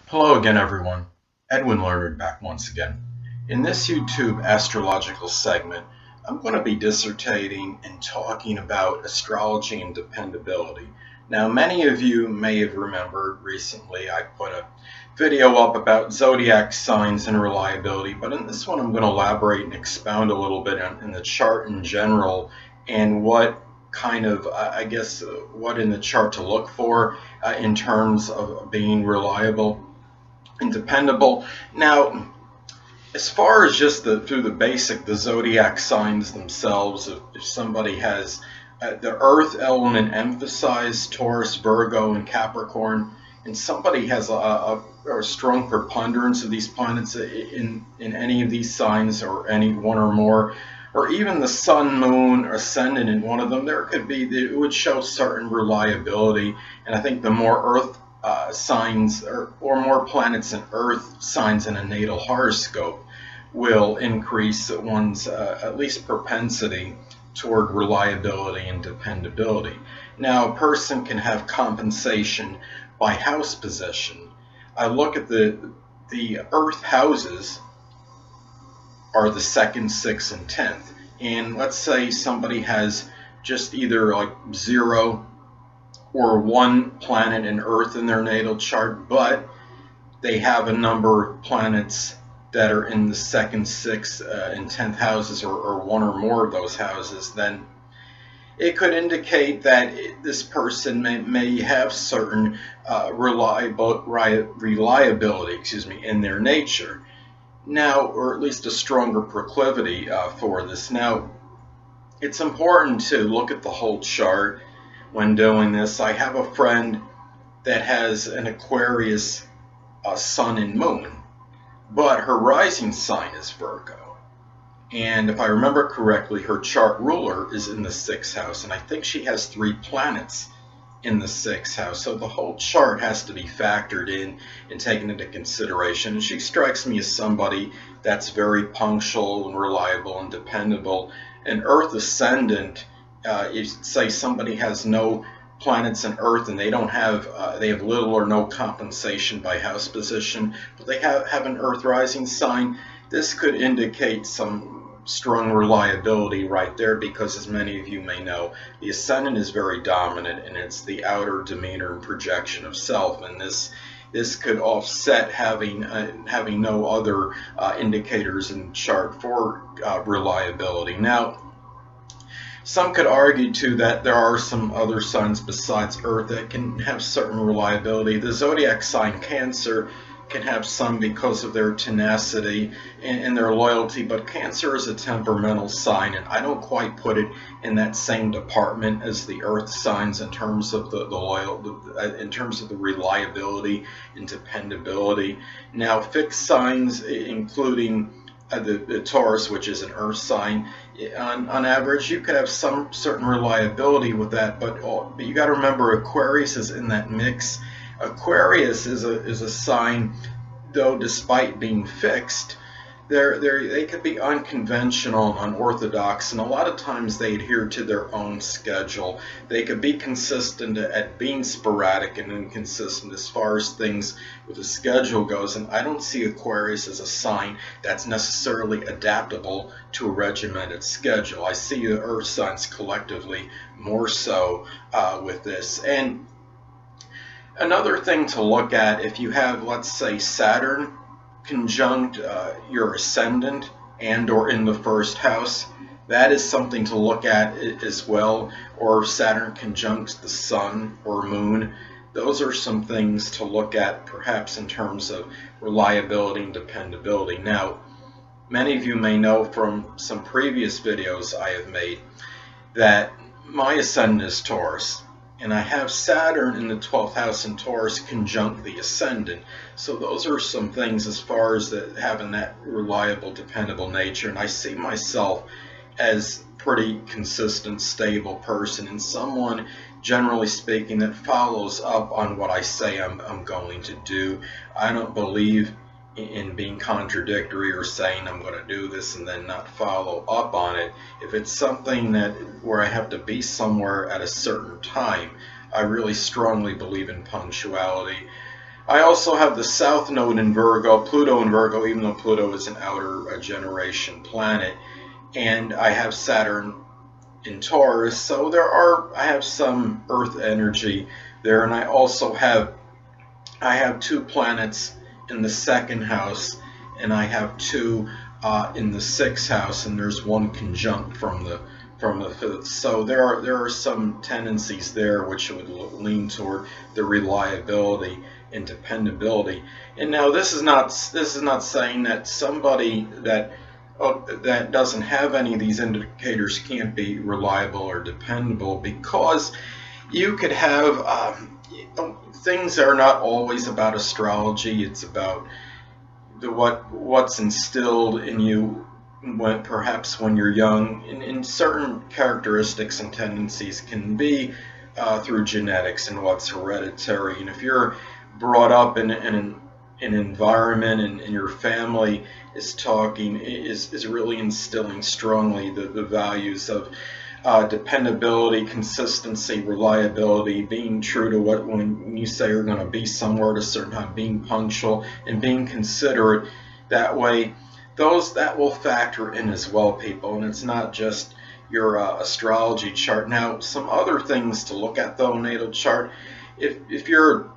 Hello again, everyone. Edwin Learnard back once again. In this YouTube astrological segment, I'm going to be dissertating and talking about astrology and dependability. Now, many of you may have remembered recently I put a video up about zodiac signs and reliability, but in this one I'm going to elaborate and expound a little bit on the chart in general and what kind of, what in the chart to look for in terms of being reliable and dependable. Now, as far as just through the zodiac signs themselves, if somebody has the Earth element emphasized, Taurus, Virgo, and Capricorn, and somebody has a strong preponderance of these planets in any of these signs, or any one or more, or even the Sun, Moon, or Ascendant in one of them, it would show certain reliability. And I think the more Earth signs, or more planets and Earth signs in a natal horoscope, will increase one's at least propensity toward reliability and dependability. Now, a person can have compensation by house position. I look at the Earth houses are the 2nd, 6th, and 10th. And let's say somebody has just either like 0 or 1 planet and Earth in their natal chart, but they have a number of planets that are in the 2nd, 6th, and 10th houses, or one or more of those houses, then it could indicate that this person may have certain reliability, in their nature. Now, or at least a stronger proclivity for this. Now, it's important to look at the whole chart when doing this. I have a friend that has an Aquarius sun and moon, but her rising sign is Virgo. And if I remember correctly, her chart ruler is in the 6th house, and I think she has 3 planets in the 6th house. So the whole chart has to be factored in and taken into consideration. And she strikes me as somebody that's very punctual and reliable and dependable. An Earth ascendant, you say somebody has no planets in Earth, and they have little or no compensation by house position, but they have an Earth rising sign. This could indicate some strong reliability right there, because, as many of you may know, the ascendant is very dominant, and it's the outer demeanor and projection of self, and this could offset having no other indicators in the chart for reliability. Now, some could argue too that there are some other signs besides Earth that can have certain reliability. The zodiac sign Cancer can have some because of their tenacity and their loyalty, but Cancer is a temperamental sign, and I don't quite put it in that same department as the Earth signs in terms of in terms of the reliability and dependability. Now, fixed signs, including the Taurus, which is an Earth sign, on average, you could have some certain reliability with that, but you got to remember Aquarius is in that mix. Aquarius is a sign, though, despite being fixed, they could be unconventional and unorthodox, and a lot of times they adhere to their own schedule. They could be consistent at being sporadic and inconsistent as far as things with the schedule goes, and I don't see Aquarius as a sign that's necessarily adaptable to a regimented schedule. I see the Earth signs collectively more so with this. And another thing to look at, if you have, let's say, Saturn conjunct your ascendant and or in the 1st house, that is something to look at as well. Or Saturn conjuncts the Sun or Moon. Those are some things to look at, perhaps in terms of reliability and dependability. Now, many of you may know from some previous videos I have made that my ascendant is Taurus, and I have Saturn in the 12th house in Taurus conjunct the ascendant. So those are some things as far as having that reliable, dependable nature. And I see myself as pretty consistent, stable person, and someone, generally speaking, that follows up on what I say I'm going to do. I don't believe in being contradictory or saying I'm going to do this and then not follow up on it. If it's something where I have to be somewhere at a certain time, I really strongly believe in punctuality. I also have the South Node in Virgo, Pluto in Virgo, even though Pluto is an outer generation planet, and I have Saturn in Taurus. So I have some Earth energy there, and I also have 2 planets in the 2nd house, and I have 2 in the 6th house, and there's 1 conjunct from the 5th. So there are some tendencies there which would lean toward the reliability and dependability. And now this is not saying that somebody that doesn't have any of these indicators can't be reliable or dependable, because you could have things are not always about astrology. It's about what's instilled in you perhaps when you're young, and certain characteristics and tendencies can be through genetics and what's hereditary. And if you're brought up in an environment and your family is really instilling strongly the values of dependability, consistency, reliability, being true to when you say you're going to be somewhere at a certain time, being punctual and being considerate, that way that will factor in as well, people. And it's not just your astrology chart. Now, some other things to look at though, natal chart. If you're,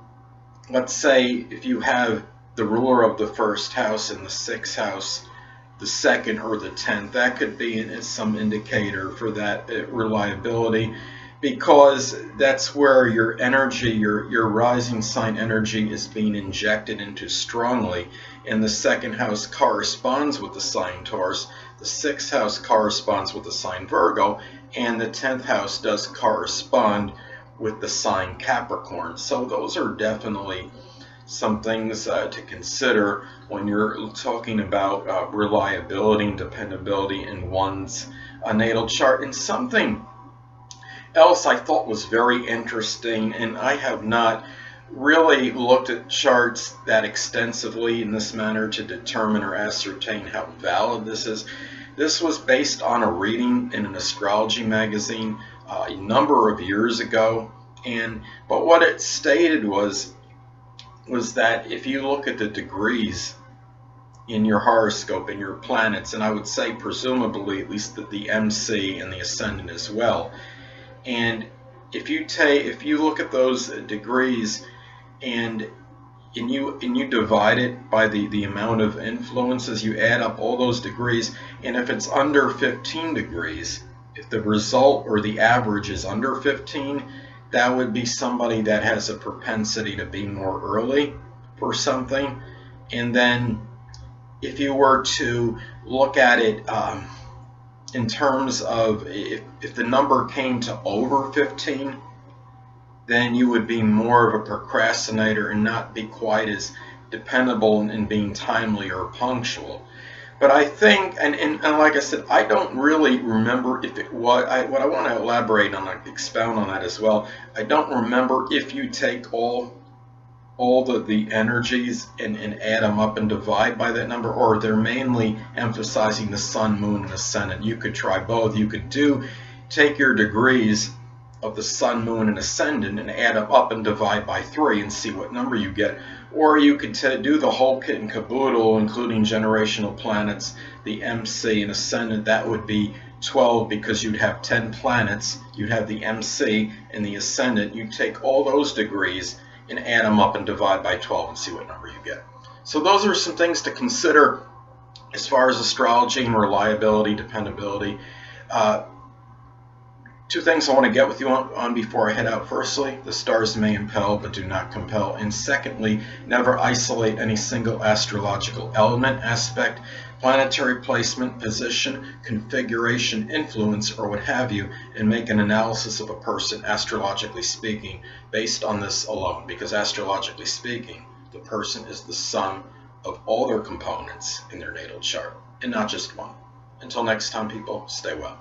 let's say, if you have the ruler of the 1st house in the 6th house, the 2nd or the 10th, that could be some indicator for that reliability, because that's where your energy, your rising sign energy is being injected into strongly. And the 2nd house corresponds with the sign Taurus, the 6th house corresponds with the sign Virgo, and the 10th house does correspond with the sign Capricorn. So those are definitely some things to consider when you're talking about reliability and dependability in one's natal chart. And something else I thought was very interesting, and I have not really looked at charts that extensively in this manner to determine or ascertain how valid this is. This was based on a reading in an astrology magazine a number of years ago, but what it stated was that if you look at the degrees in your horoscope and your planets, and I would say presumably at least the MC and the ascendant as well, and if you look at those degrees and you divide it by the amount of influences, you add up all those degrees, and if it's under 15 degrees, if the result or the average is under 15, that would be somebody that has a propensity to be more early for something. And then if you were to look at it in terms of if the number came to over 15, then you would be more of a procrastinator and not be quite as dependable in being timely or punctual. But I think, and like I said, I don't really remember if it was, what I want to elaborate on, like expound on that as well. I don't remember if you take all the energies and add them up and divide by that number, or they're mainly emphasizing the sun, moon, and ascendant. You could try both. You could take your degrees of the sun, moon, and ascendant and add them up and divide by 3 and see what number you get. Or you could do the whole kit and caboodle, including generational planets, the MC and ascendant. That would be 12, because you'd have 10 planets. You'd have the MC and the ascendant. You'd take all those degrees and add them up and divide by 12 and see what number you get. So those are some things to consider as far as astrology and reliability, dependability. 2 things I want to get with you on before I head out. Firstly, the stars may impel but do not compel. And secondly, never isolate any single astrological element, aspect, planetary placement, position, configuration, influence, or what have you, and make an analysis of a person, astrologically speaking, based on this alone. Because astrologically speaking, the person is the sum of all their components in their natal chart, and not just one. Until next time, people, stay well.